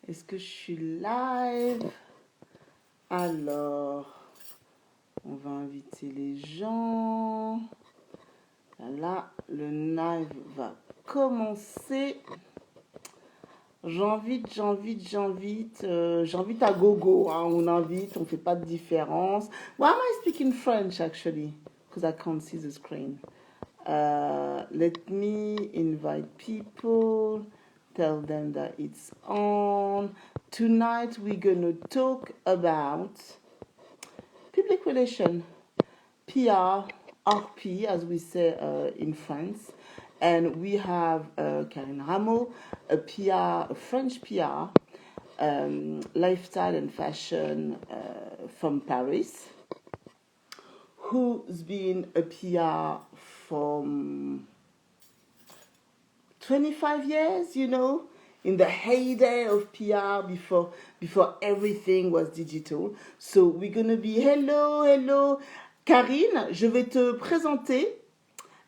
Est-ce que je suis live? Alors, on va inviter les gens. Là, le live va commencer. J'invite à gogo. Hein, on invite, on ne fait pas de différence. Why am I speaking French actually? Because I can't see the screen. Let me invite people. Tell them that it's on. Tonight we're going to talk about public relation, PR, RP, as we say in France. And we have Karine Rameau, a French PR, lifestyle and fashion from Paris, who's been a PR from 25 years, you know, in the heyday of PR before everything was digital. So we're going to be, hello. Karine, je vais te présenter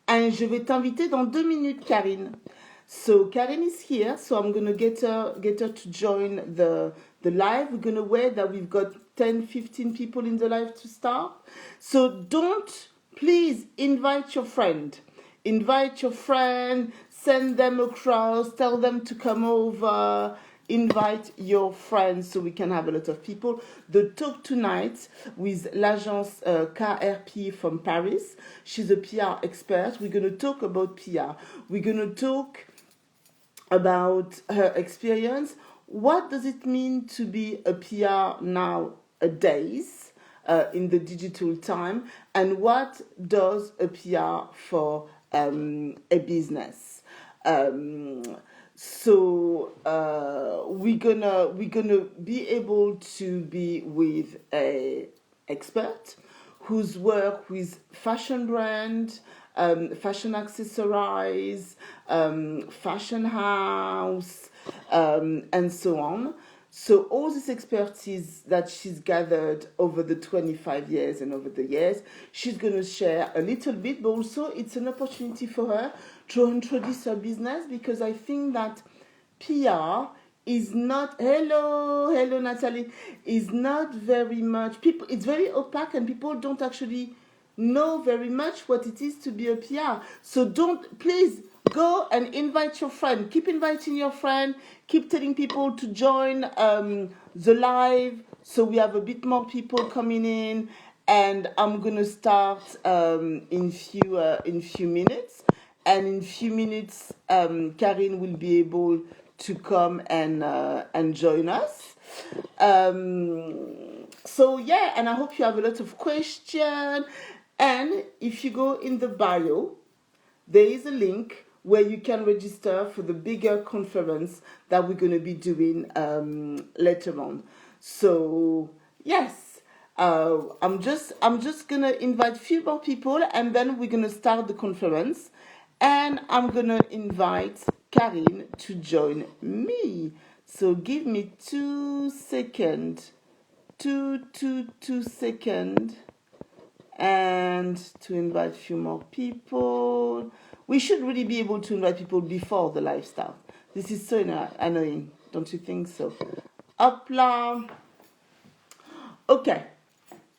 and je vais t'inviter dans 2 minutes, Karine. So Karine is here, so I'm going to get her to join the live. We're going to wait that we've got 10, 15 people in the live to start. So please invite your friend. Send them across, tell them to come over, invite your friends so we can have a lot of people. The talk tonight with l'agence KRP from Paris. She's a PR expert. We're going to talk about PR. We're going to talk about her experience. What does it mean to be a PR nowadays in the digital time? And what does a PR for a business? So we're gonna be able to be with a expert who's worked with fashion brand, fashion accessories, fashion house, and so on. So all this expertise that she's gathered over the 25 years and over the years, she's going to share a little bit, but also it's an opportunity for her to introduce her business, because I think that PR is not, hello Natalie, is not very much, it's very opaque and people don't actually know very much what it is to be a PR. So please go and invite your friend. Keep inviting your friend. Keep telling people to join the live, so we have a bit more people coming in. And I'm gonna start in few minutes. And in few minutes, Karine will be able to come and join us. So yeah, and I hope you have a lot of questions. And if you go in the bio, there is a link where you can register for the bigger conference that we're going to be doing later on. So yes, I'm just gonna invite a few more people, and then we're gonna start the conference, and I'm gonna invite Karine to join me. So give me 2 seconds, 2 seconds. And to invite a few more people. We should really be able to invite people before the live start. This is so annoying, don't you think so? Hopla. Okay,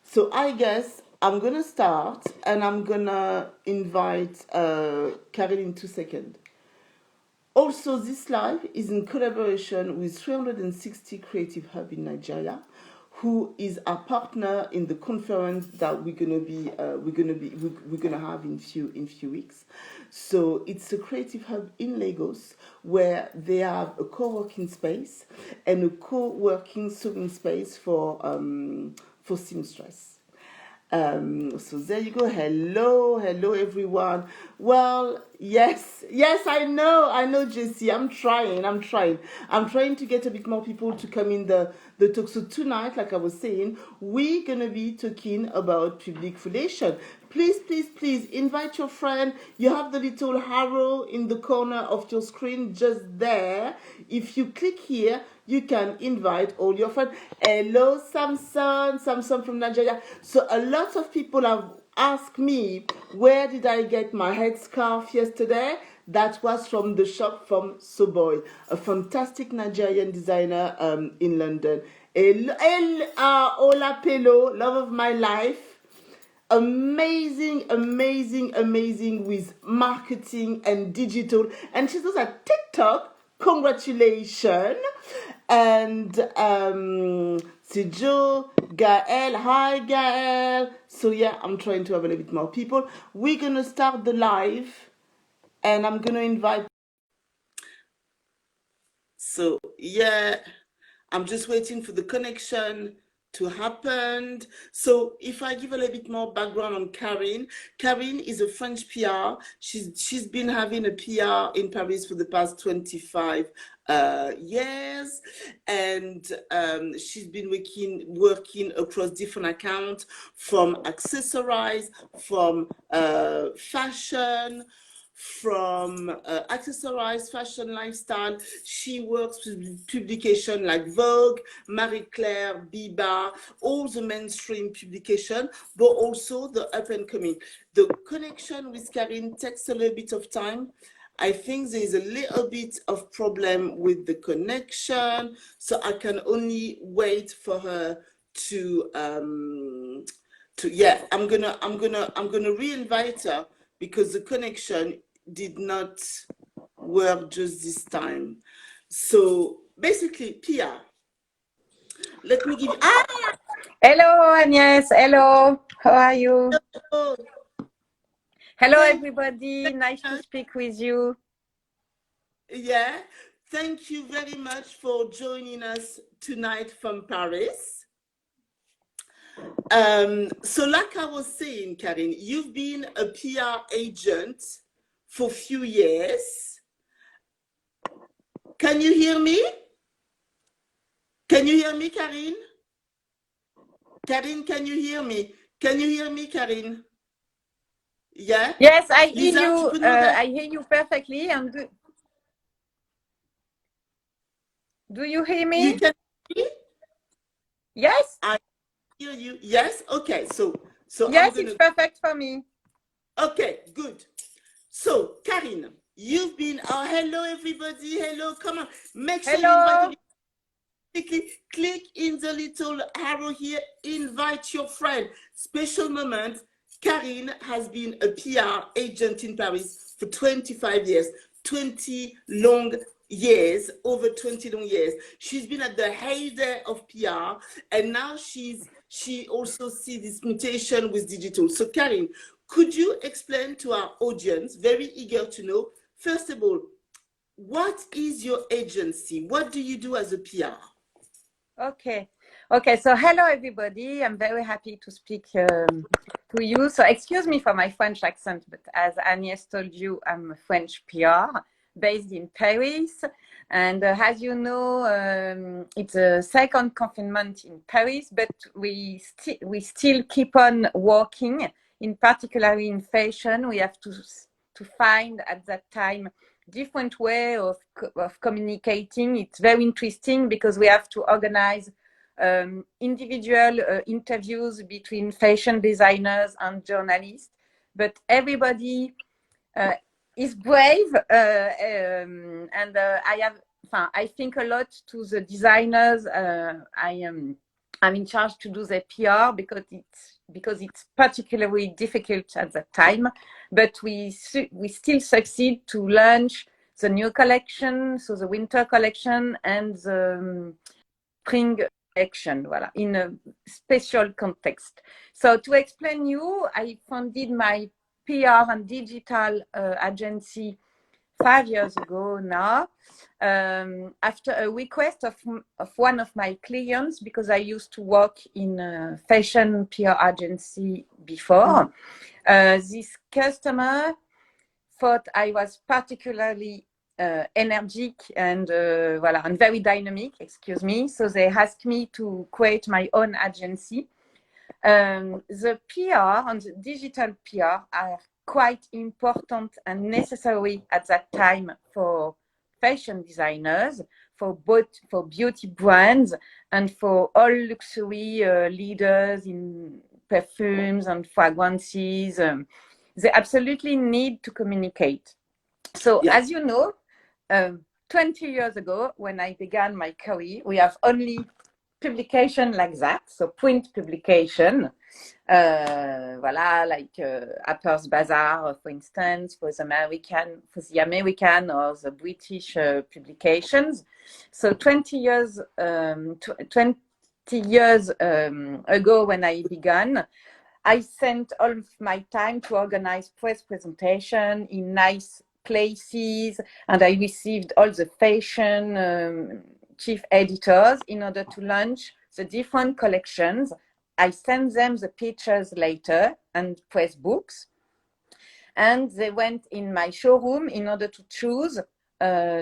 so I guess I'm gonna start, and I'm gonna invite Karine in 2 seconds. Also, this live is in collaboration with 360 Creative Hub in Nigeria, who is our partner in the conference that we're gonna have in few weeks. So it's a creative hub in Lagos where they have a co-working space and a co-working sewing space for seamstress. So there you go. Hello everyone. Well, yes, I know, Jessie. I'm trying to get a bit more people to come in the talk. So tonight, like I was saying, we're gonna be talking about public relation. Please invite your friend. You have the little arrow in the corner of your screen just there. If you click here, you can invite all your friends. Hello, Samson from Nigeria. So a lot of people have asked me, where did I get my headscarf yesterday? That was from the shop from Soboy, a fantastic Nigerian designer in London. Ola Pelo, love of my life. Amazing, amazing, amazing with marketing and digital. And she's also at TikTok. Congratulations. And Sijo, Gael, hi Gael. So yeah, I'm trying to have a little bit more people. We're gonna start the live and I'm gonna invite. So yeah, I'm just waiting for the connection to happen. So if I give a little bit more background on Karine, Karine is a French PR. She's been having a PR in Paris for the past 25 years, and she's been working across different accounts, from accessorize, from fashion, from accessorized fashion lifestyle. She works with publication like Vogue, Marie Claire, Biba, all the mainstream publication, but also the up and coming. The connection with Karine takes a little bit of time. I think there is a little bit of problem with the connection, so I can only wait for her to yeah, I'm gonna re-invite her because the connection did not work just this time. So basically, Pia, let me give you. Hello, Agnes. Hello. How are you? Hello. Hello, everybody. Nice to speak with you. Yeah. Thank you very much for joining us tonight from Paris. So like I was saying, Karine, you've been a PR agent for a few years. Can you hear me? Can you hear me, Karine? Karine, can you hear me? Can you hear me, Karine? Yeah? Yes, I hear Lisa, you. I hear you perfectly. And do you hear me? You can hear me? Yes. I hear you. Yes? Okay. So yes, it's perfect for me. Okay, good. So, Karine, you've been, hello everybody, hello, come on. Make sure you invite click in the little arrow here, invite your friend. Special moment, Karine has been a PR agent in Paris for 25 years, 20 long years, over 20 long years. She's been at the heyday of PR, and now she also sees this mutation with digital. So Karine, could you explain to our audience, very eager to know, first of all, what is your agency? What do you do as a PR? Okay. So hello, everybody. I'm very happy to speak to you. So excuse me for my French accent, but as Agnes told you, I'm a French PR based in Paris. And as you know, it's a second confinement in Paris, but we still keep on working. In particular in fashion, we have to find at that time different way of communicating. It's very interesting because we have to organize individual interviews between fashion designers and journalists, but everybody is brave, and I think a lot to the designers. I'm in charge to do the PR because it's particularly difficult at that time, but we still succeed to launch the new collection, so the winter collection and the spring collection, voilà, in a special context. So to explain you, I founded my PR and digital agency 5 years ago now, after a request of one of my clients, because I used to work in a fashion PR agency before. This customer thought I was particularly energetic and and very dynamic, excuse me. So they asked me to create my own agency. The PR and the digital PR are quite important and necessary at that time for fashion designers, for beauty brands, and for all luxury leaders in perfumes and fragrances. They absolutely need to communicate. So Yeah. as you know, 20 years ago, when I began my career, we have only publication like that, so print publication. Voilà, like Harper's Bazaar, for instance, for the American or the British publications. So 20 years ago, when I began, I spent all of my time to organize press presentation in nice places, and I received all the fashion chief editors in order to launch the different collections. I sent them the pictures later and press books, and they went in my showroom in order to choose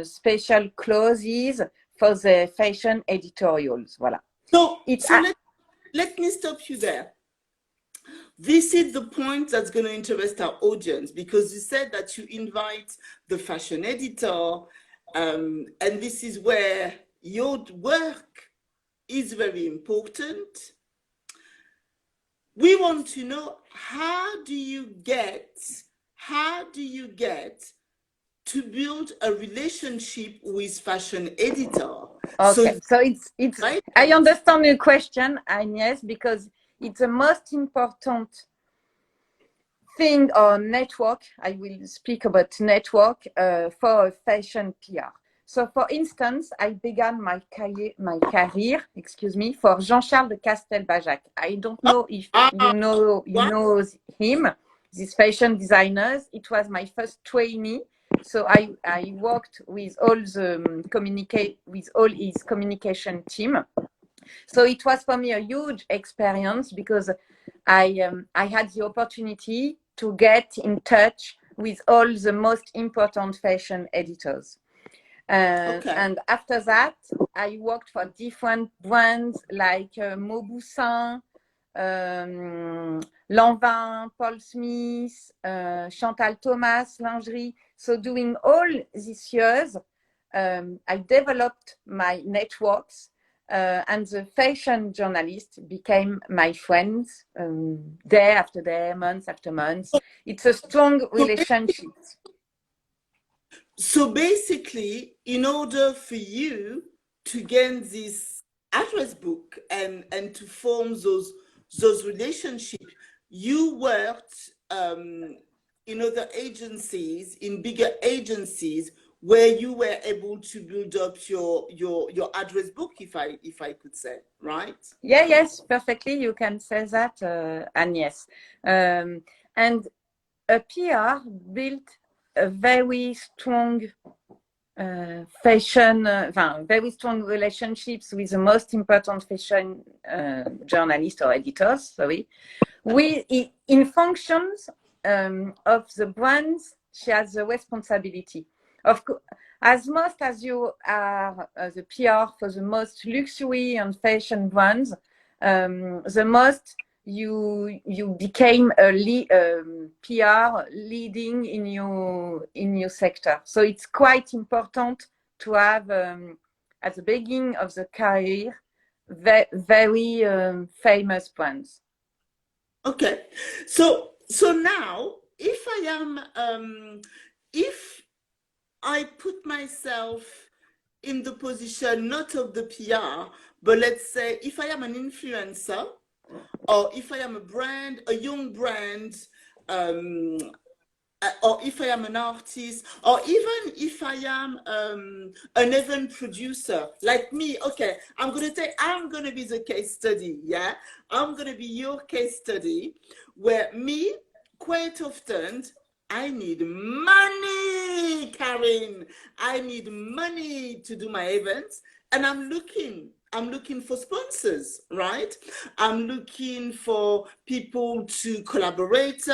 special clothes for the fashion editorials. Voilà. So let me stop you there. This is the point that's going to interest our audience, because you said that you invite the fashion editor, and this is where your work is very important. We want to know, how do you get to build a relationship with fashion editor? Okay, so it's right? I understand your question, Agnes, because it's the most important thing or network. I will speak about network for fashion PR. So, for instance, I began my career, for Jean-Charles de Castelbajac. I don't know if you know him, this fashion designers. It was my first trainee. So I worked with all his communication team. So it was for me a huge experience, because I had the opportunity to get in touch with all the most important fashion editors. And after that, I worked for different brands like Mauboussin, Lanvin, Paul Smith, Chantal Thomas, Lingerie. So during all these years, I developed my networks, and the fashion journalists became my friends, day after day, month after month. It's a strong relationship. So basically, in order for you to gain this address book and to form those relationships, you worked in other agencies, in bigger agencies, where you were able to build up your address book, if I could say, right? Yeah, yes, perfectly. You can say that, Agnes. And a PR built a very strong very strong relationships with the most important fashion journalists or editors. Sorry, in functions of the brands, she has the responsibility. Of course, as most as you are the PR for the most luxury and fashion brands, the most you became a PR leading in your sector. So it's quite important to have at the beginning of the career very famous brands. Okay, so now, if I put myself in the position not of the PR, but let's say if I am an influencer, or if I am a young brand, or if I am an artist, or even if I am an event producer like me. Okay, I'm going to be the case study. Yeah, I'm going to be your case study, where me, quite often, I need money, Karine. I need money to do my events, and I'm looking for sponsors, right? I'm looking for people to collaborate,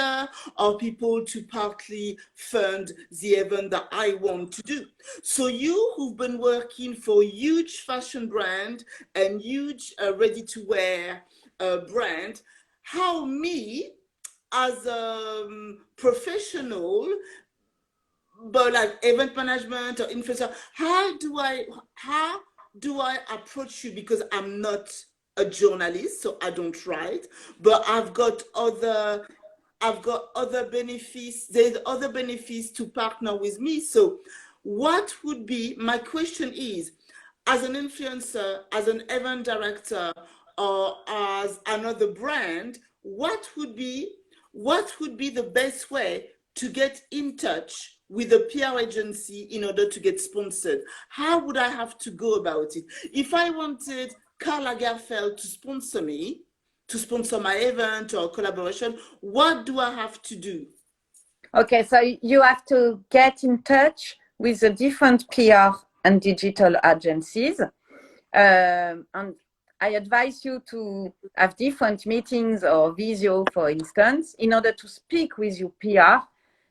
or people to partly fund the event that I want to do. So you who've been working for huge fashion brand and huge ready-to-wear brand, how me as a professional, but like event management or influencer, how do I approach you? Because I'm not a journalist, so I don't write, but I've got other I've got other benefits. There's other benefits to partner with me. So what would be, my question is, as an influencer, as an event director, or as another brand, what would be the best way to get in touch with a PR agency in order to get sponsored? How would I have to go about it? If I wanted Karl Lagerfeld to sponsor me, to sponsor my event or collaboration, what do I have to do? Okay, so you have to get in touch with the different PR and digital agencies. And I advise you to have different meetings or visio, for instance, in order to speak with your PR,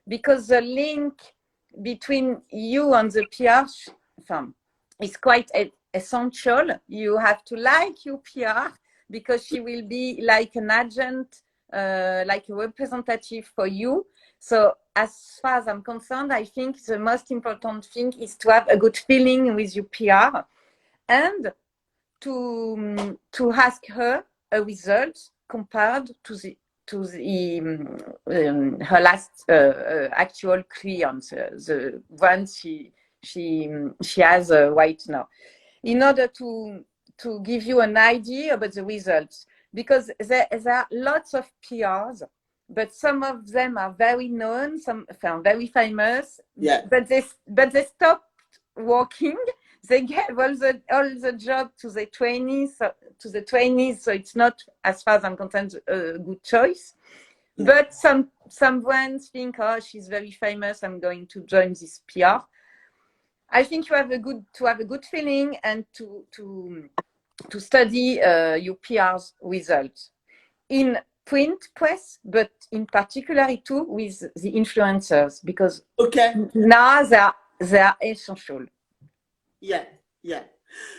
because the link between you and the PR is quite essential. You have to like your PR because she will be like an agent, like a representative for you. So as far as I'm concerned, I think the most important thing is to have a good feeling with your PR and to ask her a result compared to her last actual clients, the ones she has right now, in order to give you an idea about the results, because there are lots of PRs, but some of them are very known, some very famous, Yeah. but they stopped working. They give all the job to the trainees, so it's not, as far as I'm concerned, a good choice. Yeah. But some brands think, oh, she's very famous, I'm going to join this PR. I think you have to have a good feeling and to study your PR's results in print press, but in particular too with the influencers, because now they are essential. Yeah.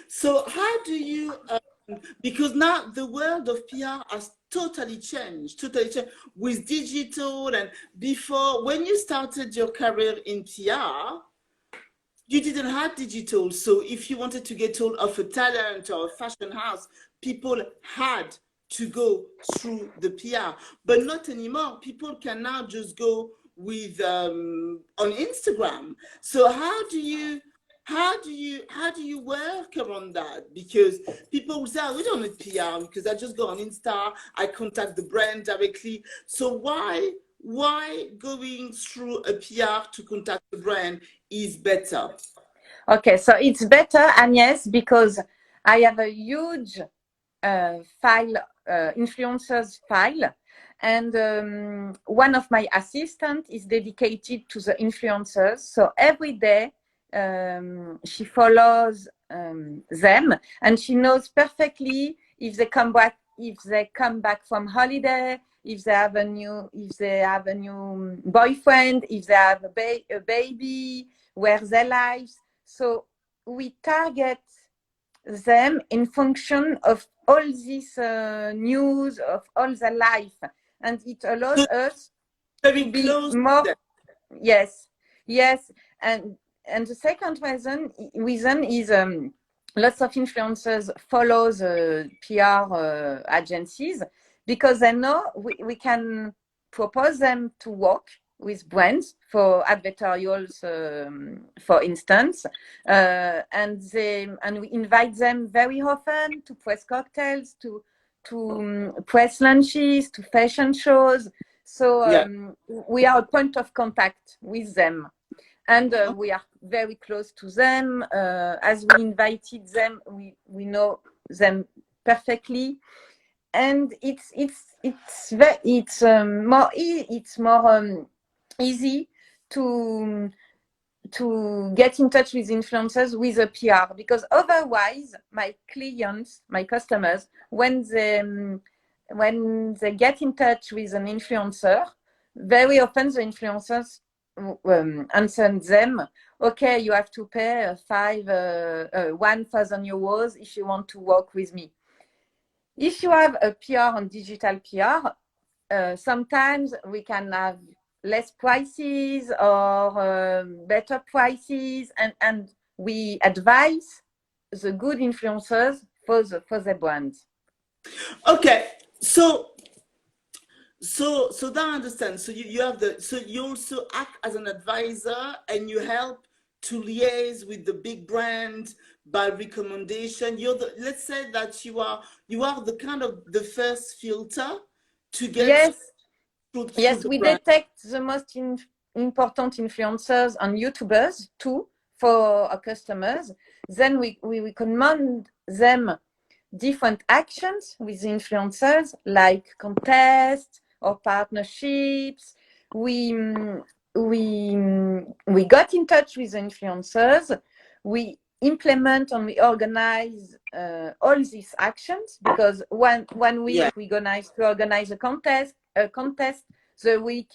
So how do you, because now the world of PR has totally changed with digital. And before, when you started your career in PR, you didn't have digital. So if you wanted to get hold of a talent or a fashion house, people had to go through the PR. But not anymore. People can now just go with on Instagram. So how do you work around that? Because people will say, oh, we don't need PR because I just go on Insta, I contact the brand directly. So why going through a PR to contact the brand is better? Okay, so it's better, Agnes, because I have a huge influencers file, and one of my assistants is dedicated to the influencers. So every day she follows them, and she knows perfectly if they come back from holiday, if they have a new boyfriend, if they have a baby, where their lives. So we target them in function of all this news of all the life, and it allows us very to be close more. to Yes, and the second reason is lots of influencers follow the PR agencies because they know we can propose them to work with brands for advertorials, for instance, and we invite them very often to press cocktails, to press lunches, to fashion shows. So we are a point of contact with them, and we are very close to them. As we invited them, we know them perfectly, and it's more easy to get in touch with influencers with a PR, because otherwise my clients, my customers, when they get in touch with an influencer, very often the influencers answer them, okay, you have to pay 1,000 euros if you want to work with me. If you have a PR and digital PR, sometimes we can have less prices or better prices, and we advise the good influencers for the brands. Okay, so So that I understand. So you have so you also act as an advisor and you help to liaise with the big brand by recommendation. Let's say that you are the kind of the first filter to get Yes. through Yes, the we brand. detect the most important influencers and YouTubers too for our customers. Then we recommend them different actions with influencers like contests or partnerships. We got in touch with influencers. We implement and we organize all these actions, because one week Yeah. we organize a contest. The week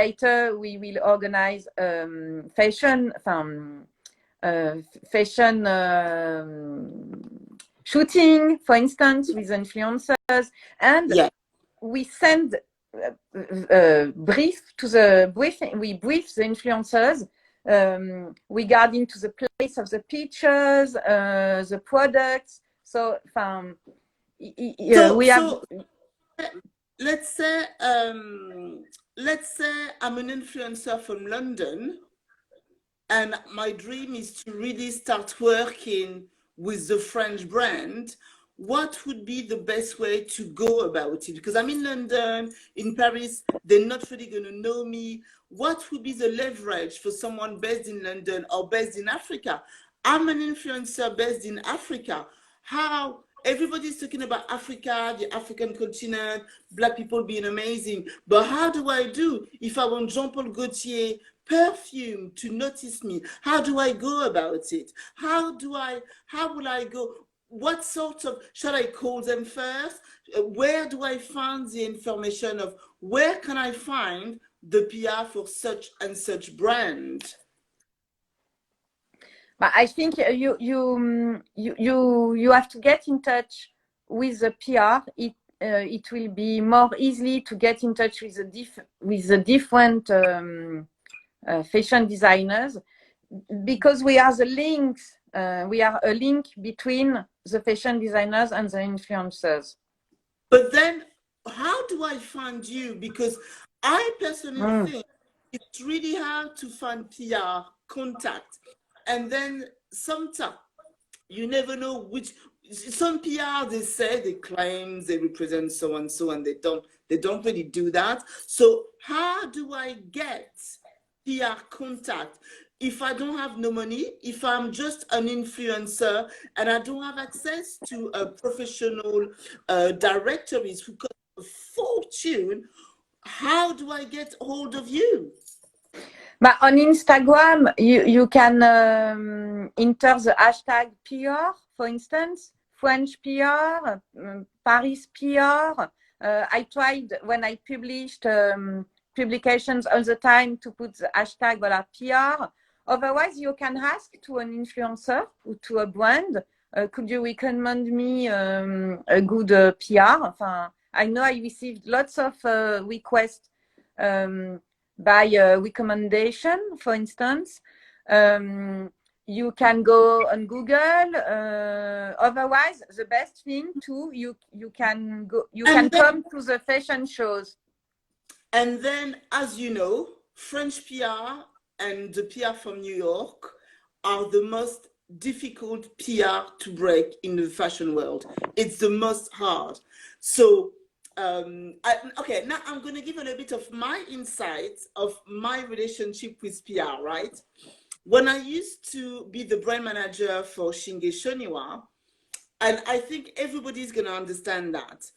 later we will organize fashion shooting, for instance, with influencers, and Yeah. we send brief to the briefing. We brief the influencers regarding to the place of the pictures, the products. So, we have. So let's say let's say I'm an influencer from London and my dream is to really start working with the French brand. What would be the best way to go about it? Because I'm in London, in Paris, they're not really going to know me. What would be the leverage for someone based in London or based in Africa? I'm an influencer based in Africa. How everybody's talking about Africa, the African continent, Black people being amazing. But how do I do if I want Jean-Paul Gaultier perfume to notice me? How do I go about it? How will I go? What sort of, shall I call them first? Where do I find the information of where can I find the PR for such and such brand? But I think you have to get in touch with the PR. It will be more easy to get in touch with the different fashion designers, because we are the links. We are a link between the fashion designers and the influencers. But then, how do I find you? Because I personally think it's really hard to find PR contact, and then sometimes you never know which. Some PR, they say, they claim they represent so and so, and they don't really do that. So how do I get PR contact if I don't have no money, if I'm just an influencer and I don't have access to a professional directories who cost a fortune? How do I get hold of you? But on Instagram, you can enter the hashtag PR, for instance, French PR, Paris PR. I tried when I published publications all the time to put the hashtag PR. Otherwise, you can ask to an influencer or to a brand, could you recommend me a good PR? I know I received lots of requests by recommendation, for instance. You can go on Google. Otherwise, the best thing too, you can go. You can come to the fashion shows. And then, as you know, French PR and the PR from New York are the most difficult PR to break in the fashion world. It's the most hard. So, okay, now I'm going to give a little bit of my insights of my relationship with PR, right? When I used to be the brand manager for Shinge Shoniwa, and I think everybody's going to understand that.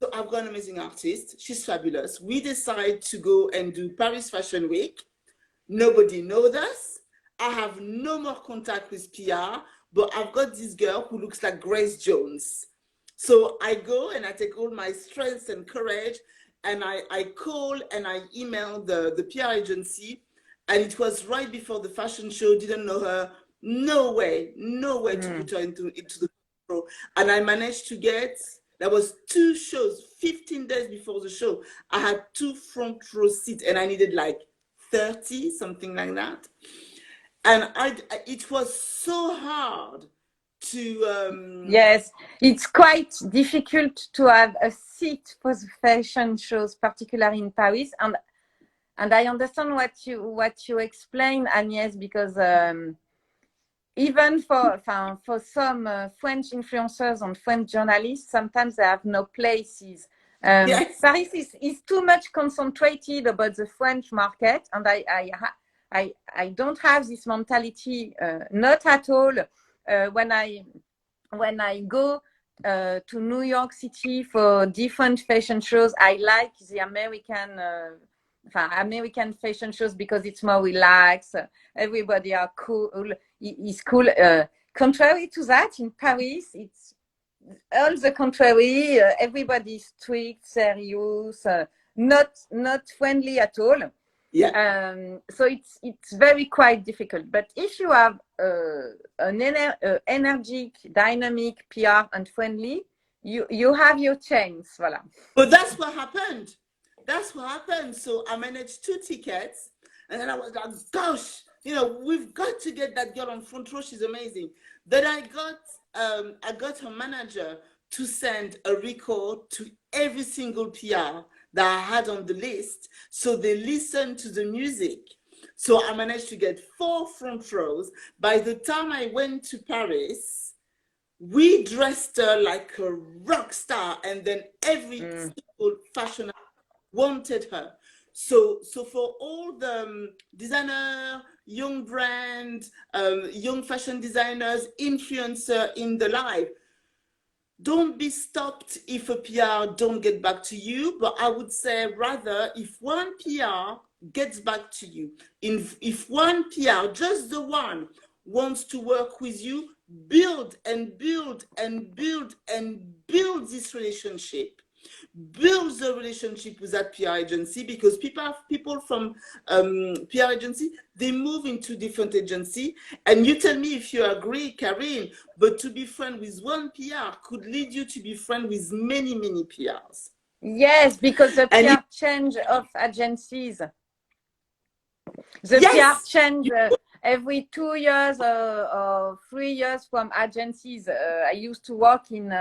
So I've got an amazing artist. She's fabulous. We decide to go and do Paris Fashion Week. Nobody knows us. I have no more contact with PR, but I've got this girl who looks like Grace Jones. So I go and I take all my strength and courage, and I call and I email the PR agency. And it was right before the fashion show, didn't know her. No way to put her into the show. And I managed to get, there was 2 shows, 15 days before the show. I had 2 front row seats and I needed like 30, something like that. And it was so hard to Yes, it's quite difficult to have a seat for the fashion shows, particularly in Paris. And I understand what you explain, Agnes, because even for some French influencers and French journalists, sometimes they have no places. yes. Paris is too much concentrated about the French market, and I don't have this mentality, not at all. When I go to New York City for different fashion shows, I like the American fashion shows because it's more relaxed. Everybody are cool. Is cool. Contrary to that, in Paris, it's all the contrary. Everybody is strict, serious, not friendly at all. Yeah. So it's very quite difficult. But if you have an energetic, dynamic, PR and friendly, you have your chance. Voilà. But that's what happened. That's what happened. So I managed 2 tickets, and then I was like, gosh, we've got to get that girl on front row. She's amazing. Then I got her manager to send a record to every single PR that I had on the list, so they listened to the music. So I managed to get 4 front rows. By the time I went to Paris, we dressed her like a rock star, and then every single fashion wanted her. So for all the designer, young brand, young fashion designers, influencer in the live, don't be stopped if a PR don't get back to you, but I would say rather if one PR gets back to you, if one PR, just the one, wants to work with you, build and build and build and build this relationship. Build the relationship with that PR agency, because people from PR agency, they move into different agency. And you tell me if you agree, Karine, but to be friend with one PR could lead you to be friend with many, many PRs. Yes, because the And PR change of agencies. The yes, PR change every 2 years or 3 years from agencies. I used to work in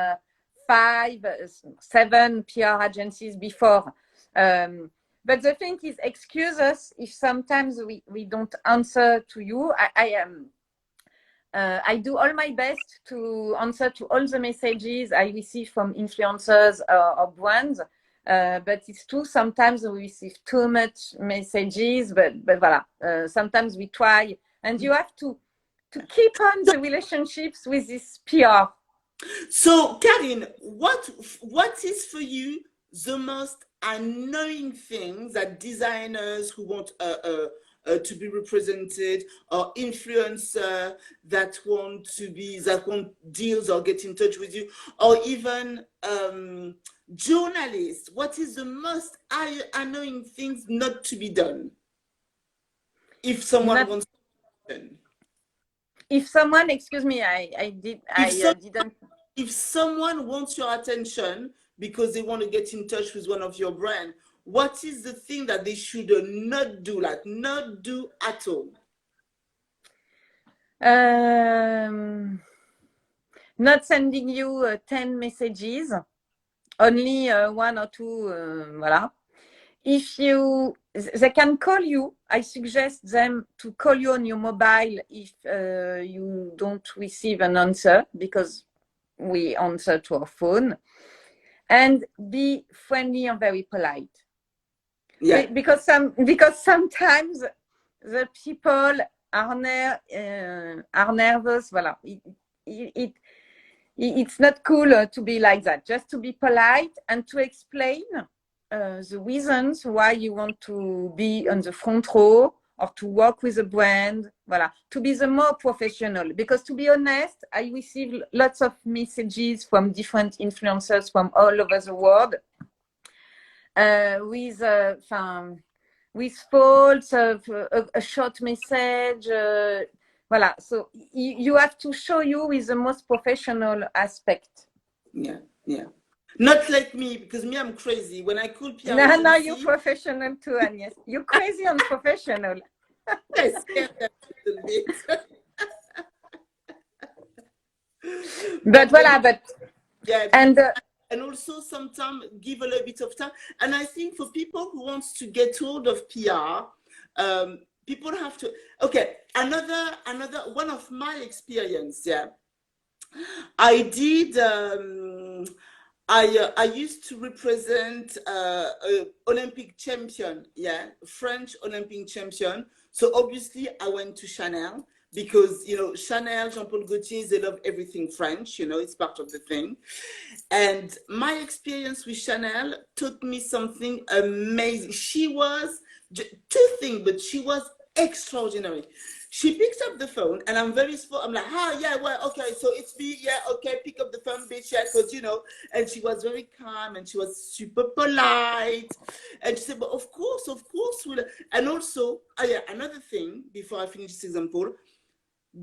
5, 7 PR agencies before. But the thing is, excuse us if sometimes we don't answer to you. I do all my best to answer to all the messages I receive from influencers or brands. But it's true, sometimes we receive too much messages, but voilà, sometimes we try, and you have to keep on the relationships with this PR. So, Karine, what is for you the most annoying thing that designers who want to be represented, or influencer that want deals or get in touch with you, or even journalists? What is the most annoying things not to be done if someone wants to? If someone, excuse me, I didn't. If someone wants your attention because they want to get in touch with one of your brand, what is the thing that they should not do, like not do at all? Not sending you 10 messages, only 1 or 2, voilà. If they can call you, I suggest them to call you on your mobile if you don't receive an answer, because we answer to our phone. And be friendly and very polite. Yeah. Because sometimes the people are nervous. Voilà. It's not cool to be like that. Just to be polite and to explain the reasons why you want to be on the front row or to work with a brand. Voilà. To be the more professional. Because to be honest, I receive lots of messages from different influencers from all over the world with faults of a short message. Voilà. So you have to show you with the most professional aspect. Yeah, yeah. Not like me, because me, I'm crazy. When I call PR No, agency, you're professional too, Agnes. You're crazy and professional. I scare them a little bit. But voilà, but yeah, and and also sometimes give a little bit of time. And I think for people who wants to get hold of PR, people have to. Okay, another one of my experience. Yeah, I did. I used to represent a Olympic champion, yeah, French Olympic champion. So obviously I went to Chanel because Chanel, Jean-Paul Gaultier, they love everything French. It's part of the thing. And my experience with Chanel taught me something amazing. She was two things, but she was extraordinary. She picks up the phone, and I'm very small. I'm like, yeah, well, okay, so it's me, yeah, okay, pick up the phone, bitch, yeah, because, and she was very calm, and she was super polite, and she said, but of course, we'll, and also, yeah, another thing, before I finish this example,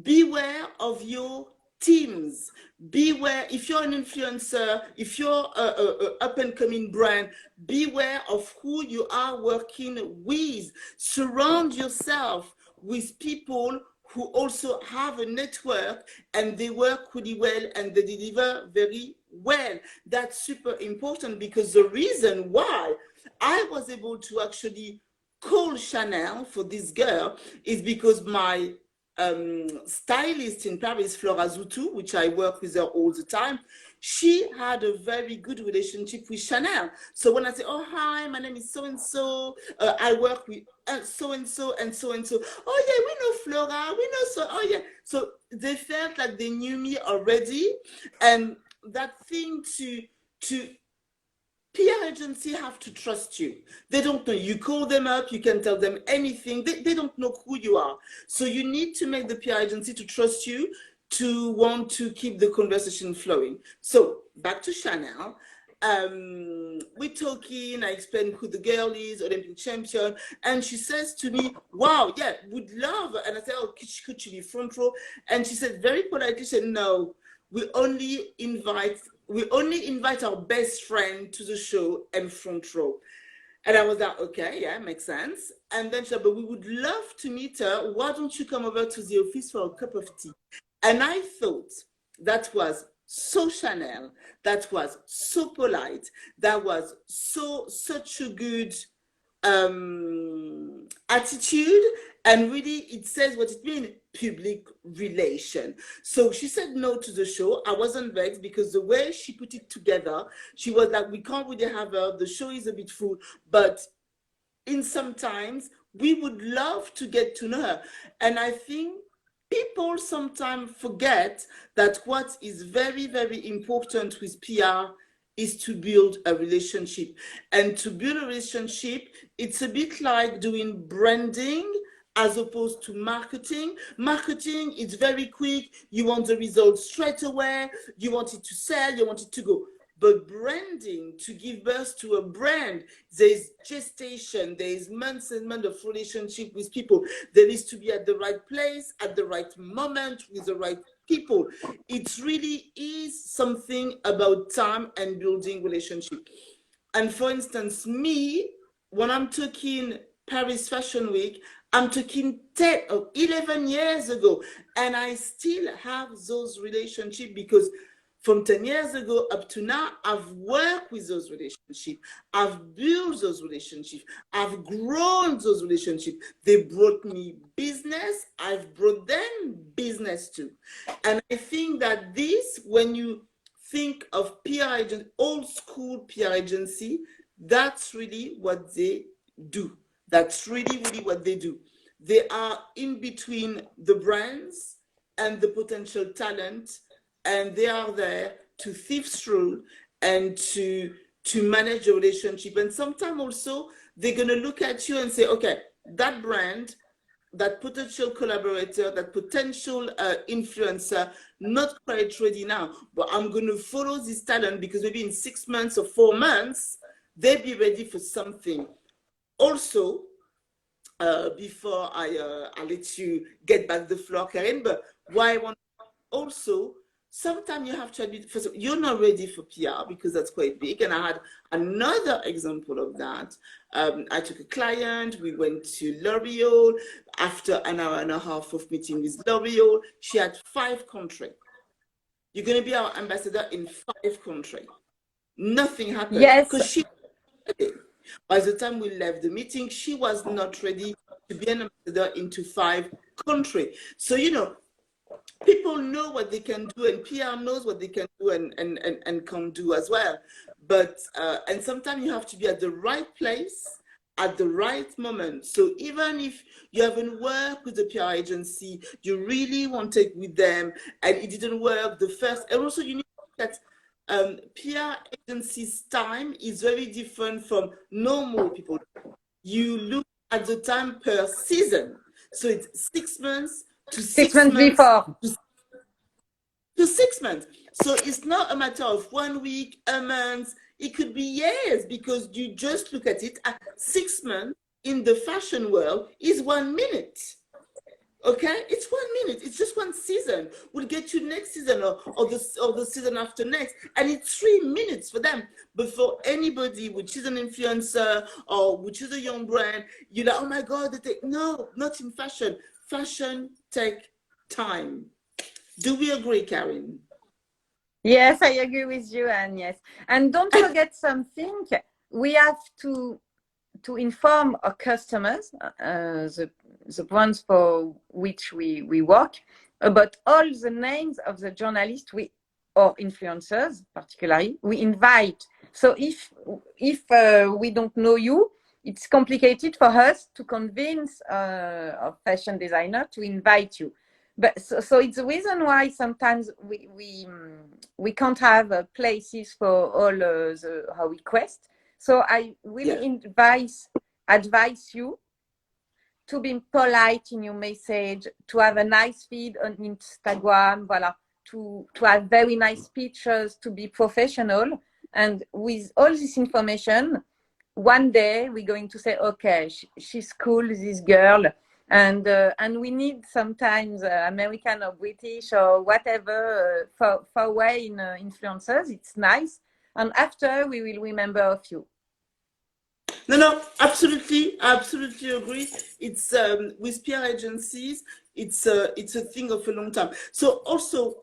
beware of your teams. Beware, if you're an influencer, if you're a up and coming brand, beware of who you are working with. Surround yourself with people who also have a network and they work really well and they deliver very well. That's super important, because the reason why I was able to actually call Chanel for this girl is because my stylist in Paris, Flora Zoutou, which I work with her all the time, she had a very good relationship with Chanel. So when I say, oh, hi, my name is so-and-so, I work with so-and-so and so-and-so. Oh, yeah, we know Flora, we know so, oh, yeah. So they felt like they knew me already. And that thing to PR agency have to trust you. They don't know. You call them up, you can tell them anything. They don't know who you are. So you need to make the PR agency to trust you, to want to keep the conversation flowing. So back to Chanel. We're talking, I explained who the girl is, Olympic champion, and she says to me, wow, yeah, would love. And I said, oh, could she be front row? And she said very politely, she said, no, we only invite our best friend to the show and front row. And I was like, okay, yeah, makes sense. And then she said, but we would love to meet her. Why don't you come over to the office for a cup of tea? And I thought that was so Chanel, that was so polite, that was such a good attitude, and really it says what it means, public relation. So she said no to the show. I wasn't vexed, because the way she put it together, she was like, we can't really have her, the show is a bit full, but in sometimes we would love to get to know her. And I think people sometimes forget that what is very, very important with PR is to build a relationship. And to build a relationship, it's a bit like doing branding as opposed to marketing. Marketing is very quick. You want the results straight away. You want it to sell. You want it to go. But branding, to give birth to a brand, there's gestation, there's months and months of relationship with people. There needs to be at the right place, at the right moment, with the right people. It really is something about time and building relationship. And for instance, me, when I'm talking Paris Fashion Week, I'm talking 10 or 11 years ago, and I still have those relationships, because from 10 years ago up to now, I've worked with those relationships. I've built those relationships. I've grown those relationships. They brought me business. I've brought them business too. And I think that this, when you think of PR agent, old school PR agency, that's really what they do. That's really, really what they do. They are in between the brands and the potential talent, and they are there to thief through and to manage a relationship. And sometimes also they're going to look at you and say, okay, that brand, that potential collaborator, that potential influencer, not quite ready now, but I'm going to follow this talent, because maybe in 6 months or 4 months, they'll be ready for something. Also, before I let you get back the floor, Karine, but why I want also, sometimes you have to admit, first of all, you're not ready for PR, because that's quite big. And I had another example of that. I took a client, we went to L'Oreal. After an hour and a half of meeting with L'Oreal, she had 5 contracts. you're going to be our ambassador in 5 countries. Nothing happened. Yes. Because she, by the time we left the meeting, she was not ready to be an ambassador into 5 countries. So, you know, people know what they can do, and PR knows what they can do and can do as well. But, and sometimes you have to be at the right place at the right moment. So even if you haven't worked with the PR agency, you really want to take with them, and it didn't work the first, and also you need to look at PR agency's time is very different from normal people. You look at the time per season. So it's 6 months to 6 months before. To 6 months. So it's not a matter of 1 week, a month. It could be years, because you just look at it. 6 months in the fashion world is 1 minute. Okay, it's 1 minute. It's just 1 season. We'll get you next season or the season after next, and it's 3 minutes for them. But for anybody which is an influencer or which is a young brand, you're like, oh my God, they take, no, not in fashion. Fashion take time. Do we agree, Karine? Yes, I agree with you, Agnes. And don't forget something. We have to inform our customers, the brands for which we work, about all the names of the journalists or influencers, particularly, we invite. So if we don't know you, it's complicated for us to convince a fashion designer to invite you. But so it's the reason why sometimes we can't have places for all our requests. So I really advise you to be polite in your message, to have a nice feed on Instagram, voilà, to have very nice pictures, to be professional. And with all this information, one day we're going to say, okay, she's cool, this girl. And we need sometimes American or British or whatever far away in influencers. It's nice. And after we will remember of you. No, absolutely agree. It's with PR agencies, it's a thing of a long time. So also,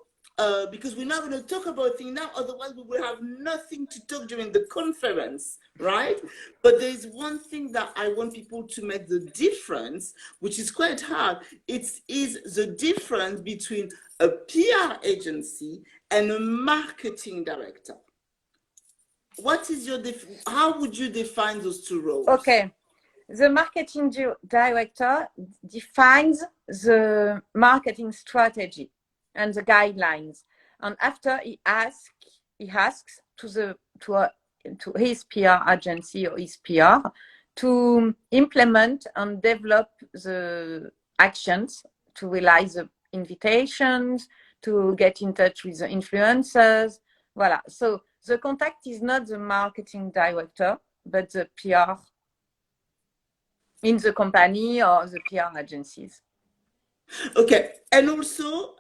because we're not going to talk about things now, otherwise we will have nothing to talk during the conference, right? But there is one thing that I want people to make the difference, which is quite hard. It is the difference between a PR agency and a marketing director. What is your how would you define those 2 roles? Okay, the marketing director defines the marketing strategy and the guidelines, and after he asks to his PR agency or his PR to implement and develop the actions to realize the invitations, to get in touch with the influencers. Voilà. So the contact is not the marketing director, but the PR in the company or the PR agencies. Okay, and also,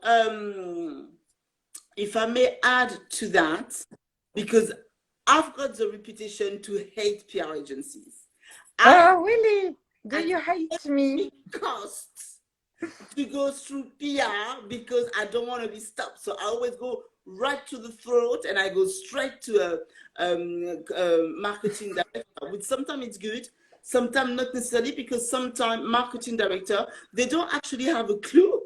if I may add to that, because I've got the reputation to hate PR agencies. Oh, really? Do you hate me? It costs to go through PR because I don't want to be stopped. So I always go right to the throat, and I go straight to a marketing director, which sometimes it's good, sometimes not necessarily, because sometimes marketing director, they don't actually have a clue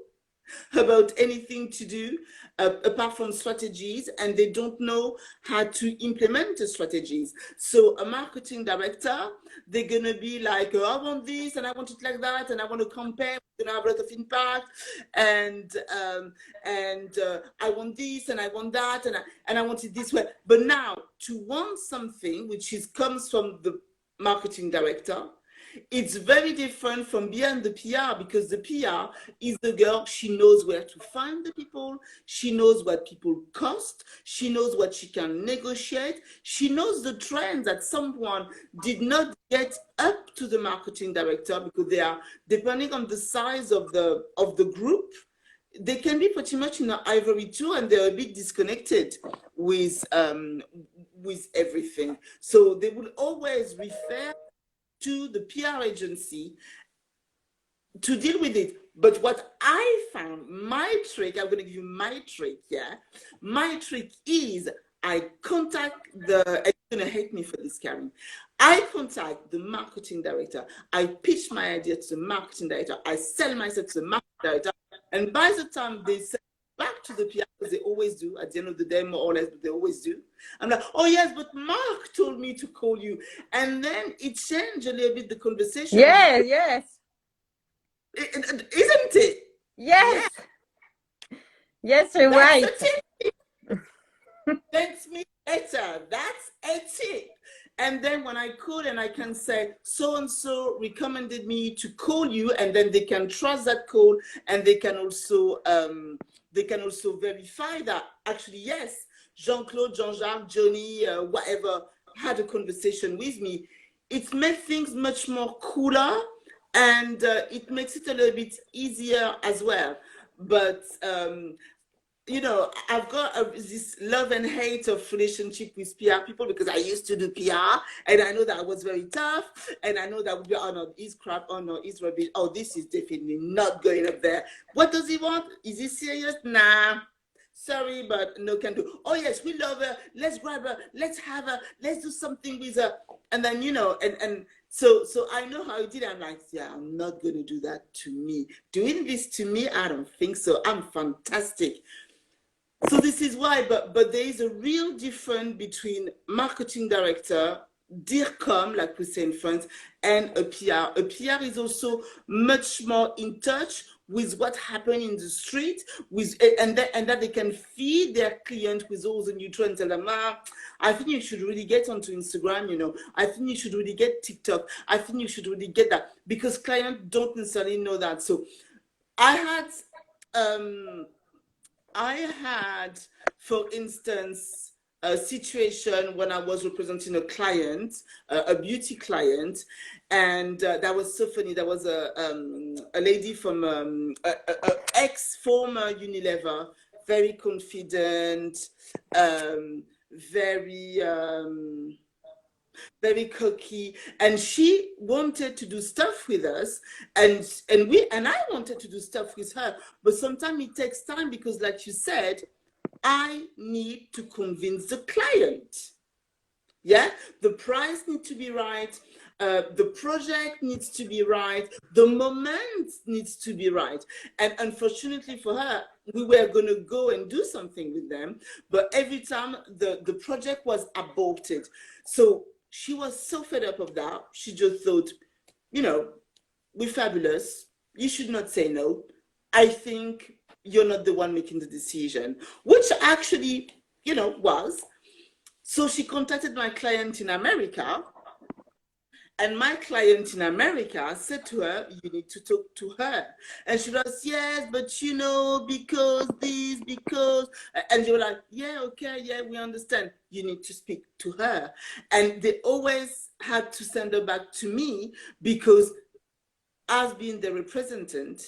about anything to do apart from strategies, and they don't know how to implement the strategies. So a marketing director, they're gonna be like, oh, I want this and I want it like that, and I want to compare, we're gonna have a lot of impact, and I want this and I want that, and I want it this way. But now to want something which comes from the marketing director, it's very different from beyond the PR, because the PR is the girl, she knows where to find the people, she knows what people cost, she knows what she can negotiate, she knows the trends that someone did not get up to the marketing director, because they are, depending on the size of the group, they can be pretty much in an ivory too, and they're a bit disconnected with everything. So they will always refer to the PR agency to deal with it. But what I found, my trick, I'm going to give you my trick, yeah? My trick is I contact the, and you're going to hate me for this, Karine. I contact the marketing director. I pitch my idea to the marketing director. I sell myself to the marketing director. And by the time they send back to the PR, because they always do, at the end of the day, more or less, but they always do. I'm like, oh yes, but Mark told me to call you. And then it changed a little bit the conversation. Yeah, yes. Isn't it? Yes. Yes, you're That's right. a tip. Makes me better. That's a tip. And then when I call and I can say, so and so recommended me to call you, and then they can trust that call, and they can also verify that actually yes, Jean-Claude, Jean-Jacques, Johnny, whatever had a conversation with me. It makes things much more cooler, and it makes it a little bit easier as well. But you know, I've got this love and hate of relationship with PR people, because I used to do PR, and I know that was very tough, and I know that would be, oh no, he's crap, oh no, he's rubbish, oh, this is definitely not going up there. What does he want? Is he serious? Nah. Sorry, but no can do. Oh yes, we love her. Let's grab her. Let's have her. Let's do something with her. And then, you know, and so I know how he did. I'm like, yeah, I'm not going to do that to me. Doing this to me, I don't think so. I'm fantastic. So this is why, but there is a real difference between marketing director, DIRCOM, like we say in France, and a PR. A PR is also much more in touch with what happened in the street, and that they can feed their client with all the new trends. And I think you should really get onto Instagram, you know. I think you should really get TikTok. I think you should really get that, because clients don't necessarily know that. So I had, for instance, a situation when I was representing a client, a beauty client, and that was so funny. There was a lady from ex-former Unilever, very confident, very cocky, and she wanted to do stuff with us, and I wanted to do stuff with her, but sometimes it takes time, because like you said, I need to convince the client. Yeah, the price needs to be right, the project needs to be right, the moment needs to be right. And unfortunately for her, we were going to go and do something with them, but every time the project was aborted. So she was so fed up of that. She just thought, you know, we're fabulous. You should not say no. I think you're not the one making the decision, which actually, you know, was. So she contacted my client in America, and my client in America said to her, you need to talk to her. And she was, yes, but you know, because this, because, and they were like, yeah, okay, yeah, we understand. You need to speak to her. And they always had to send her back to me, because as being the representative,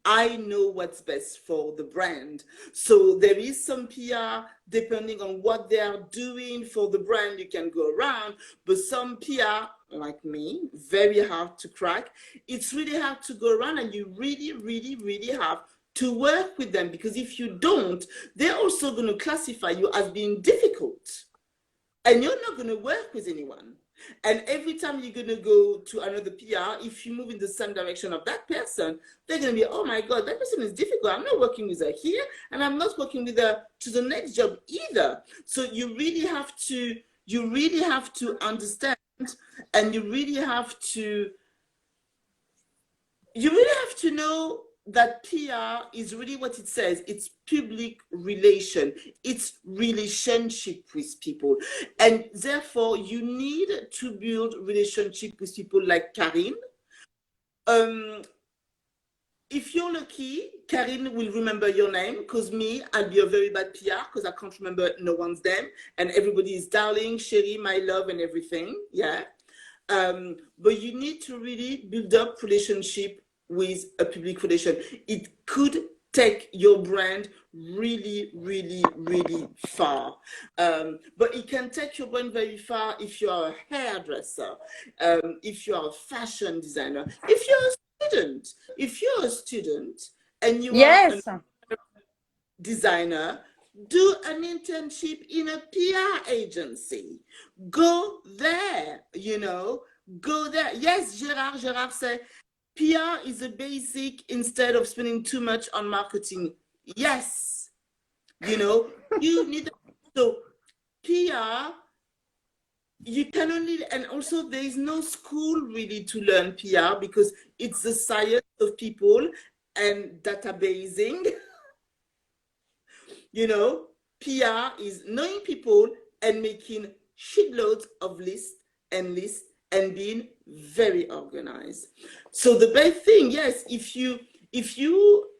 I know what's best for the brand. So there is some PR, depending on what they are doing for the brand, you can go around, but some PR, like me, very hard to crack. It's really hard to go around, and you really, really, really have to work with them, because if you don't, they're also going to classify you as being difficult, and you're not going to work with anyone. And every time you're going to go to another PR, if you move in the same direction of that person, they're going to be, oh my God, that person is difficult. I'm not working with her here, and I'm not working with her to the next job either. So you really have to understand, and you really have to know that PR is really what it says. It's public relation. It's relationship with people. And therefore, you need to build relationship with people like Karine. If you're lucky, Karine will remember your name, because me, I'll be a very bad PR, because I can't remember no one's name. And everybody is darling, chérie, my love, and everything. Yeah. But you need to really build up relationship with a public relation. It could take your brand really, really, really far. But it can take your brand very far if you are a hairdresser, if you are a fashion designer, if you're a student. If you're a student and you are Yes. a designer, do an internship in a PR agency. Go there, go there. Yes, Gerard said PR is a basic instead of spending too much on marketing. Yes, you need, so PR, you can only, and also there is no school really to learn PR because it's the science of people and databasing. PR is knowing people and making shitloads of lists and being very organized. So the best thing, yes, if you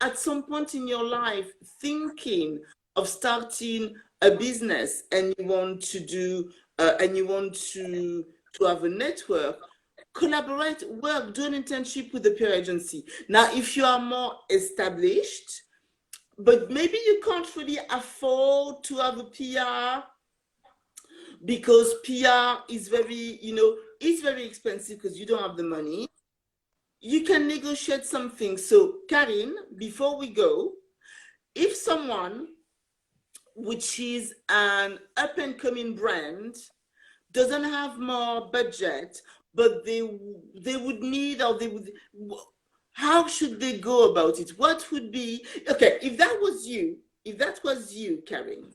at some point in your life thinking of starting a business and you want to do and you want to have a network, collaborate, work, do an internship with the PR agency. Now, if you are more established, but maybe you can't really afford to have a PR because PR is very, it's very expensive because you don't have the money. You can negotiate something. So, Karine, before we go, if someone, which is an up and coming brand, doesn't have more budget, but they would need, or they would, how should they go about it? What would be, okay, if that was you, Karine,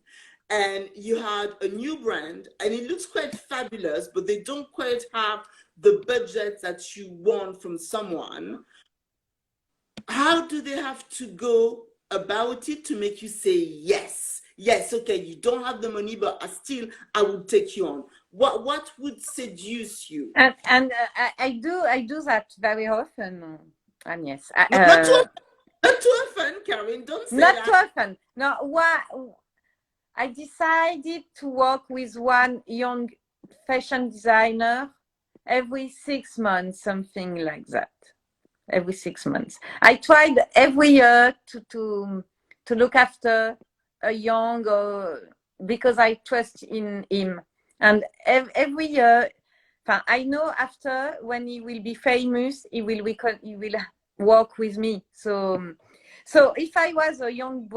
and you had a new brand and it looks quite fabulous, but they don't quite have the budget that you want from someone, how do they have to go about it to make you say yes? Yes, okay, you don't have the money, but I would take you on. What would seduce you? And I do that very often, Agnes. No, not too often, Karine. Don't say Not that. too often. No, I decided to work with one young fashion designer every 6 months, something like that. Every 6 months. I tried every year to look after a young, because I trust in him. And every year, I know after when he will be famous, he will work with me. So if I was a young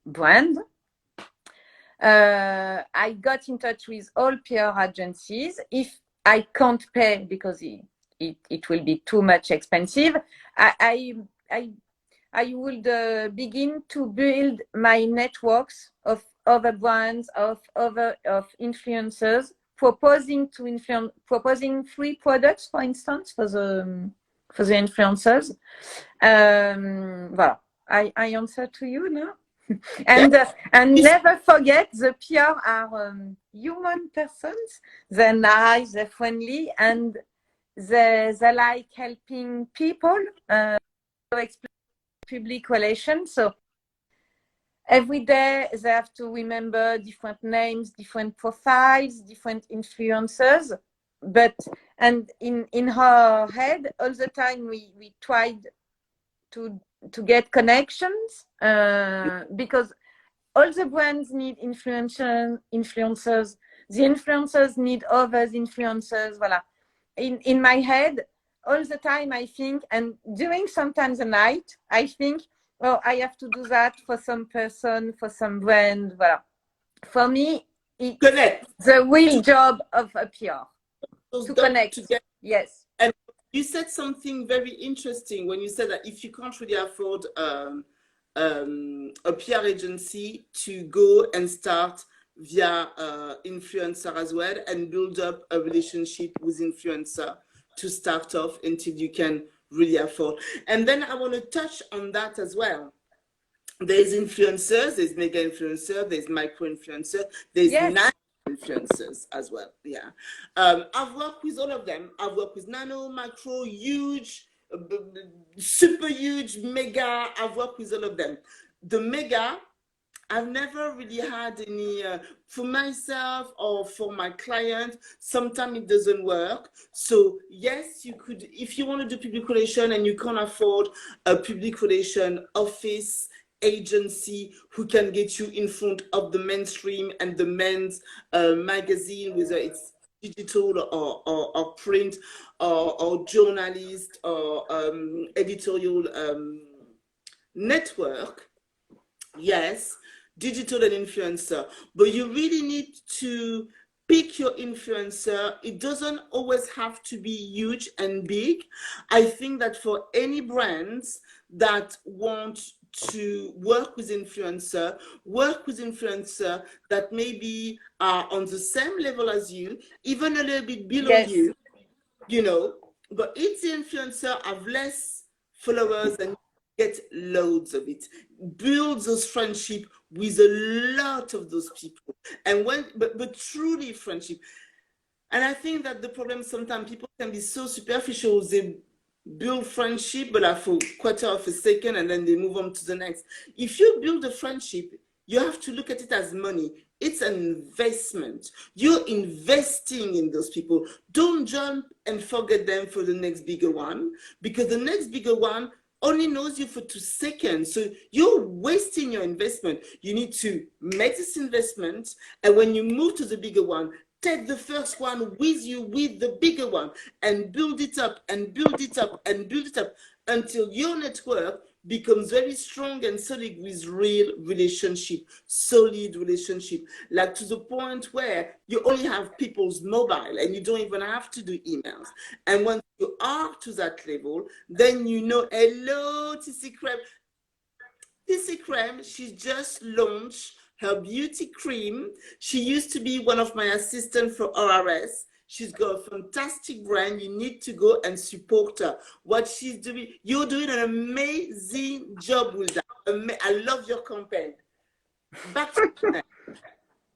brand, I got in touch with all PR agencies. If I can't pay because it will be too much expensive, I would begin to build my networks of other brands, of influencers, proposing free products, for instance, for the influencers. Well, I answer to you now. And never forget, the PR are human persons. They're nice, they're friendly, and they like helping people. Explain public relations. So every day they have to remember different names, different profiles, different influencers. And in her head, all the time we tried to get connections, because all the brands need influencers. The influencers need others influencers. Voila. In my head, all the time I think, and during sometimes a night, I think, oh, I have to do that for some person, for some brand. Voila. For me, it's the real job of a PR. To connect. Yes. And you said something very interesting when you said that if you can't really afford a PR agency, to go and start via influencer as well and build up a relationship with influencer to start off until you can really afford. And then I want to touch on that as well. There's influencers, there's mega influencer, there's micro influencer, there's nano influencers as well. Yeah. I've worked with all of them. I've worked with nano, micro, huge, super huge, mega. I've worked with all of them. The mega, I've never really had any, for myself or for my client, sometimes it doesn't work. So yes, you could, if you want to do public relation and you can't afford a public relation office, agency who can get you in front of the mainstream and the men's magazine, whether it's digital or print or journalist or editorial network, yes, digital and influencer, but you really need to pick your influencer. It doesn't always have to be huge and big. I think that for any brands that want to work with influencer that maybe are on the same level as you, even a little bit below Yes. you, you know, but if the influencer have less followers and get loads of it, build those friendship with a lot of those people, and but truly friendship. And I think that the problem sometimes people can be so superficial, they build friendship but like for quarter of a second and then they move on to the next. If you build a friendship, you have to look at it as money. It's an investment. You're investing in those people. Don't jump and forget them for the next bigger one, because the next bigger one only knows you for 2 seconds. So you're wasting your investment. You need to make this investment, and when you move to the bigger one, take the first one with you with the bigger one and build it up and build it up and build it up until your network becomes very strong and solid with real relationship, solid relationship, like to the point where you only have people's mobile and you don't even have to do emails. And once you are to that level, then you know, hello, TC Creme. TC Creme, she just launched her beauty cream. She used to be one of my assistants for ORS. She's got a fantastic brand. You need to go and support her. What she's doing, you're doing an amazing job with that. I love your campaign. Back to business.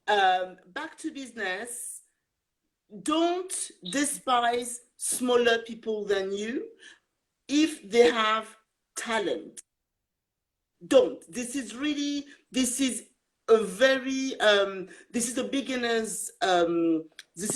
Back to business. Don't despise smaller people than you if they have talent. Don't. This is a very this is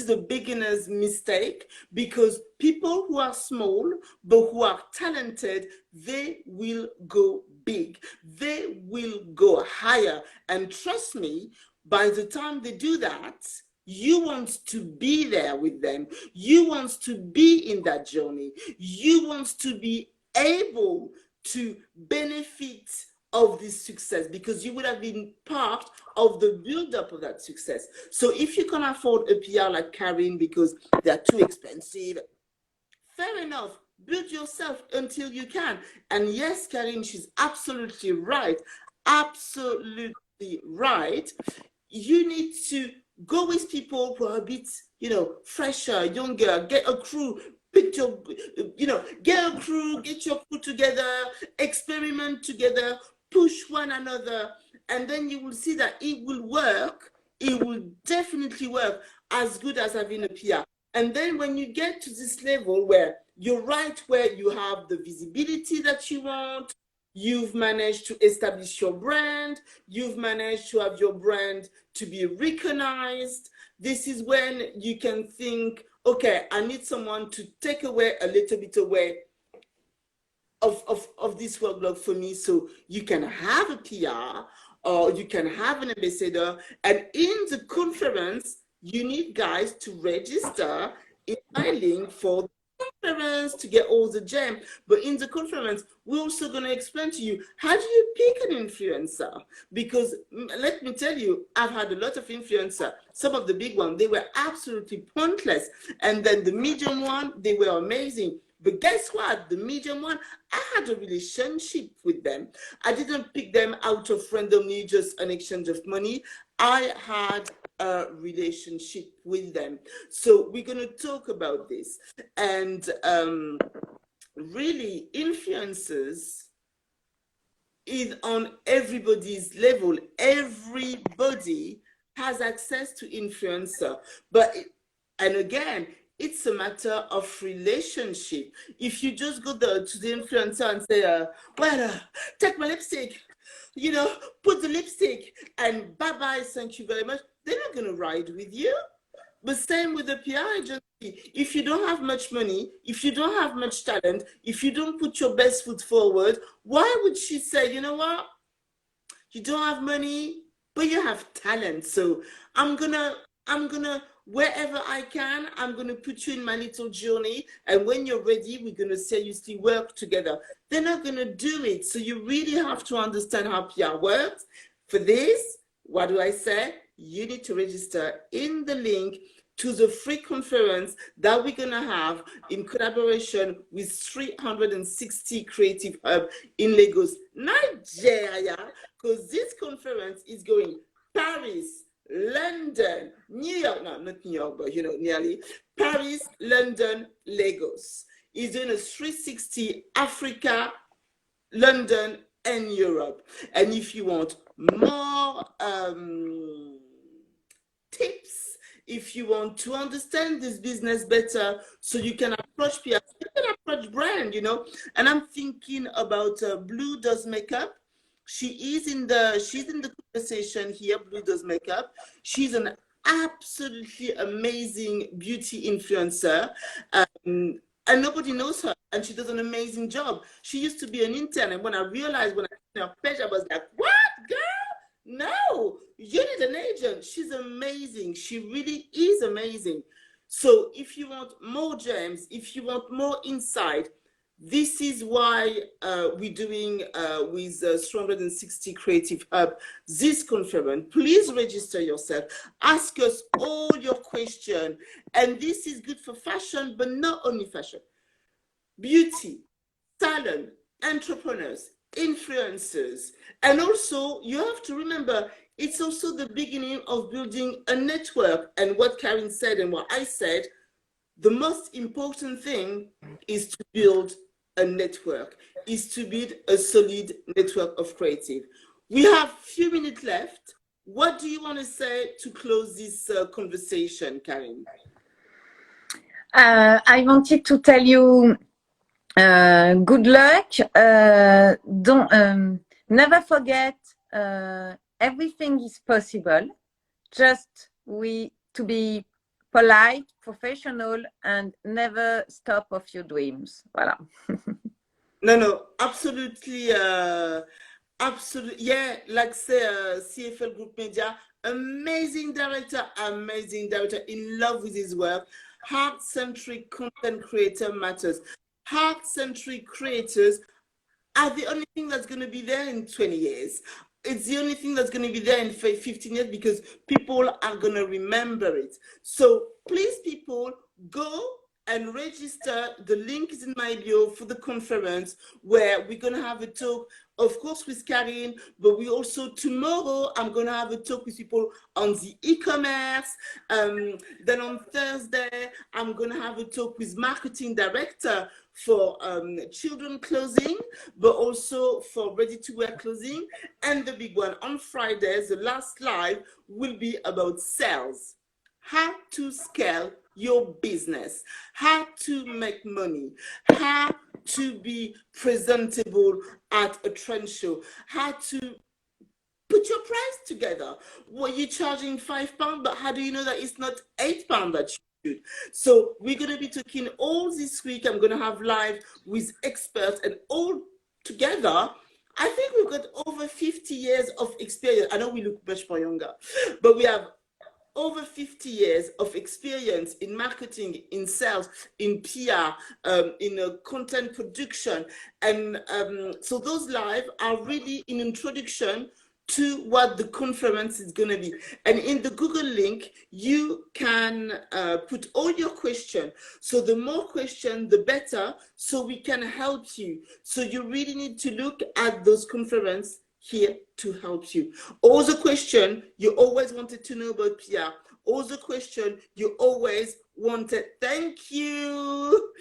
a beginner's mistake, because people who are small but who are talented, they will go big, they will go higher, and trust me, by the time they do that, you want to be there with them, you want to be in that journey, you want to be able to benefit of this success, because you would have been part of the build-up of that success. So if you can afford a PR like Karine because they're too expensive, fair enough, build yourself until you can. And yes, Karine, she's absolutely right. Absolutely right. You need to go with people who are a bit, fresher, younger, get a crew, get a crew, get your crew together, experiment together, push one another, and then you will see that it will work. It will definitely work as good as having a PR. And then when you get to this level where you're right where you have the visibility that you want, you've managed to establish your brand, you've managed to have your brand to be recognized, this is when you can think, okay, I need someone to take away a little bit away of this workload for me, so you can have a PR or you can have an ambassador. And in the conference, you need guys to register in my link for the conference to get all the gem. But in the conference, we're also going to explain to you, how do you pick an influencer? Because let me tell you, I've had a lot of influencers. Some of the big ones, they were absolutely pointless. And then the medium one, they were amazing. But guess what? The medium one, I had a relationship with them. I didn't pick them out of randomly just an exchange of money. I had a relationship with them. So we're going to talk about this. And really, influencers is on everybody's level. Everybody has access to influencer. And again, it's a matter of relationship. If you just go to the influencer and say, well, take my lipstick, put the lipstick and bye-bye, thank you very much, they're not going to ride with you. But same with the PR agency. If you don't have much money, if you don't have much talent, if you don't put your best foot forward, why would she say, you know what? You don't have money, but you have talent. So I'm gonna Wherever I can, I'm going to put you in my little journey. And when you're ready, we're going to seriously work together. They're not going to do it. So you really have to understand how PR works. For this, what do I say? You need to register in the link to the free conference that we're going to have in collaboration with 360 Creative Hub in Lagos, Nigeria, because this conference is going Paris, London, New York, no, not New York, but you know, nearly, Paris, London, Lagos. It's doing a 360 Africa, London, and Europe. And if you want more tips, if you want to understand this business better, so you can approach PR, you can approach brand, you know. And I'm thinking about Blue Does Makeup. She's in the conversation here. Blue Does Makeup. She's an absolutely amazing beauty influencer. And nobody knows her, and she does an amazing job. She used to be an intern, and when I realized, when I saw her page, I was like, what, girl? No, you need an agent. She's amazing. She really is amazing. So if you want more gems, if you want more insight, this is why we're doing with 360 Creative Hub this conference. Please register yourself. Ask us all your questions. And this is good for fashion, but not only fashion. Beauty, salon, entrepreneurs, influencers. And also, you have to remember, it's also the beginning of building a network. And what Karine said and what I said, the most important thing is to build a network, is to build a solid network of creative. We have a few minutes left. What do you want to say to close this conversation, Karine? I wanted to tell you good luck. Don't never forget everything is possible. Just to be polite, professional, and never stop of your dreams. Voilà. No, absolutely, absolutely. Yeah, like say CFL Group Media, amazing director, in love with his work. Heart-centric content creator matters. Heart-centric creators are the only thing that's going to be there in 20 years. It's the only thing that's going to be there in 15 years because people are going to remember it. So please, people, go and register. The link is in my bio for the conference where we're going to have a talk, of course, with Karine, but we also, tomorrow, I'm going to have a talk with people on the e-commerce. Then on Thursday, I'm going to have a talk with marketing director for children clothing, but also for ready-to-wear clothing. And the big one on Friday, the last live, will be about sales. How to scale your business, how to make money, how to be presentable at a trend show, how to put your price together. Well, you're charging £5, but how do you know that it's not £8 that you should? So we're going to be talking all this week. I'm going to have live with experts, and all together, I think we've got over 50 years of experience. I know we look much more younger, but we have over 50 years of experience in marketing, in sales, in PR, in content production. And so those live are really an introduction to what the conference is going to be. And in the Google link, you can put all your questions. So the more questions, the better, so we can help you. So you really need to look at those conferences here to help you. All the question you always wanted to know about PR, all the question you always wanted, thank you,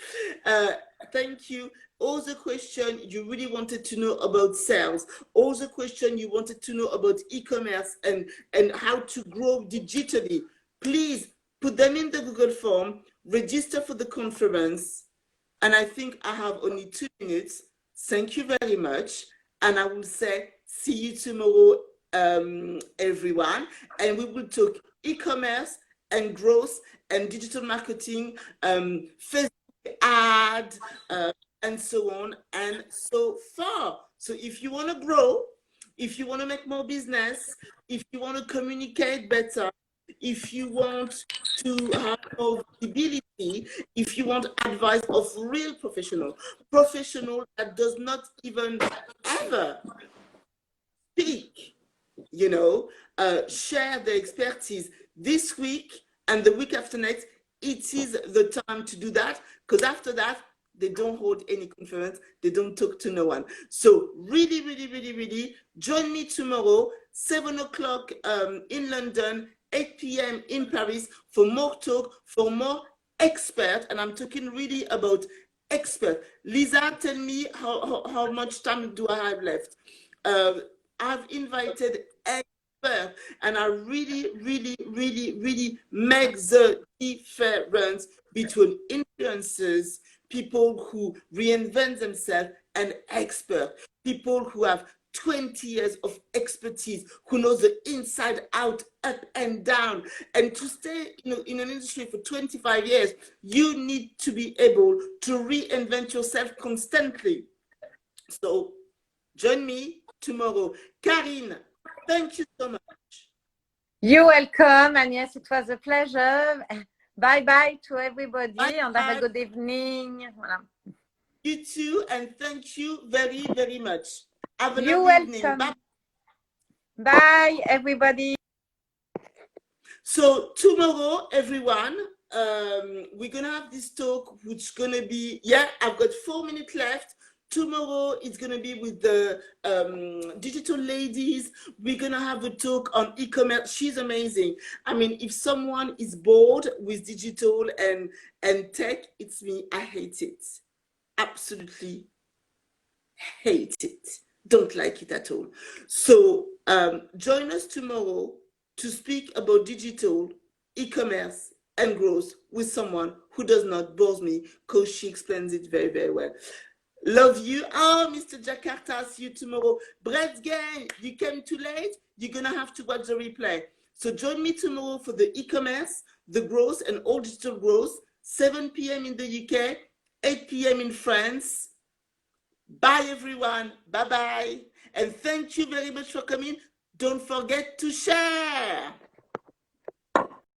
all the question you really wanted to know about sales, all the question you wanted to know about e-commerce and how to grow digitally, please put them in the Google form, register for the conference, and I think I have only 2 minutes. Thank you very much, and I will say see you tomorrow, everyone, and we will talk e-commerce and growth and digital marketing, Facebook ad, and so on and so far. So if you want to grow, if you want to make more business, if you want to communicate better, if you want to have more visibility, if you want advice of real professional that does not even ever speak, share their expertise this week and the week after next, it is the time to do that, because after that, they don't hold any conference, they don't talk to no one. So really, really, really, really, join me tomorrow, 7 o'clock in London, 8 p.m. in Paris, for more talk, for more expert, and I'm talking really about expert. Lisa, tell me how much time do I have left? I've invited experts, and I really, really, really, really make the difference between influencers, people who reinvent themselves, and experts, people who have 20 years of expertise, who knows the inside out, up and down. And to stay in an industry for 25 years, you need to be able to reinvent yourself constantly. So join me tomorrow. Karine, thank you so much. You're welcome, Agnes. It was a pleasure. Bye-bye to everybody. Bye-bye. And have a good evening. Voilà. You too, and thank you very, very much. Have a You're lovely welcome. evening. Bye. Bye, everybody. So tomorrow, everyone, we're going to have this talk, which is going to be, I've got 4 minutes left. Tomorrow, it's going to be with the digital ladies. We're going to have a talk on e-commerce. She's amazing. I mean, if someone is bored with digital and tech, it's me. I hate it. Absolutely hate it. Don't like it at all. So join us tomorrow to speak about digital, e-commerce, and growth with someone who does not bore me, because she explains it very, very well. Love you. Oh, Mr. Jakarta, see you tomorrow. Brett's gang, you came too late. You're going to have to watch the replay. So join me tomorrow for the e-commerce, the growth, and all digital growth, 7 p.m. in the UK, 8 p.m. in France. Bye, everyone. Bye-bye. And thank you very much for coming. Don't forget to share.